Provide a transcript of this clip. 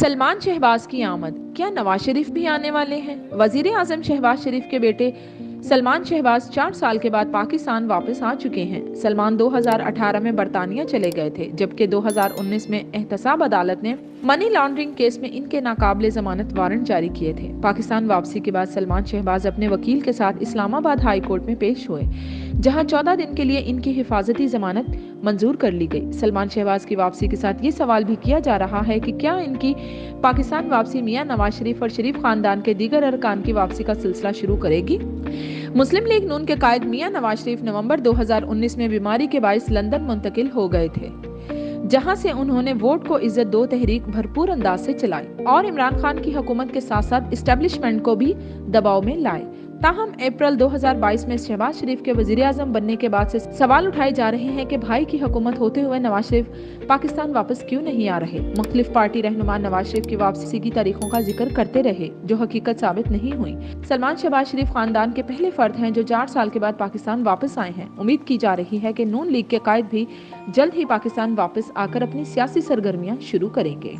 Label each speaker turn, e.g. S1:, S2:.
S1: सलमान शहबाज की आमद, क्या नवाज शरीफ भी आने वाले हैं? वजीर आजम शहबाज शरीफ के बेटे सलमान शहबाज 4 साल के बाद पाकिस्तान वापस आ चुके हैं। सलमान 2018 में बरतानिया चले गए थे, जबकि 2019 में एहतसाब अदालत ने मनी लॉन्ड्रिंग केस में इनके नाकाबिले जमानत वारंट जारी किए थे। पाकिस्तान वापसी के बाद सलमान शहबाज अपने वकील के साथ इस्लामाबाद हाई कोर्ट में पेश हुए, जहां 14 दिन के लिए इनकी हिफाजती जमानत मंजूर कर ली गई। सलमान शहबाज की वापसी के साथ ये सवाल भी किया जा रहा है कि क्या इनकी पाकिस्तान वापसी मियां नवाज शरीफ और शरीफ खानदान के दीगर अरकान की वापसी का सिलसिला शुरू करेगी। मुस्लिम लीग नून के कायद मियां नवाज शरीफ नवंबर 2019 में बीमारी के बाइस लंदन मुंतकिल हो गए थे, जहां से उन्होंने वोट को इज्जत दो तहरीक भरपूर अंदाज से चलाई और इमरान खान की हुकूमत के साथ साथ इस्टेब्लिशमेंट को भी दबाव में लाए। ताहम अप्रैल 2022 में शहबाज शरीफ के वजीर आजम बनने के बाद से सवाल उठाए जा रहे हैं कि भाई की हुकूमत होते हुए नवाज शरीफ पाकिस्तान वापस क्यों नहीं आ रहे। मुख्तलिफ पार्टी रहनुमा नवाज शरीफ की वापसी की तारीखों का जिक्र करते रहे, जो हकीकत साबित नहीं हुई। सलमान शहबाज शरीफ खानदान के पहले फर्द हैं जो 4 साल के बाद पाकिस्तान वापस आए हैं। उम्मीद की जा रही है कि नून लीग के कायद भी जल्द ही पाकिस्तान वापस आकर अपनी सियासी सरगर्मियां शुरू करेंगे।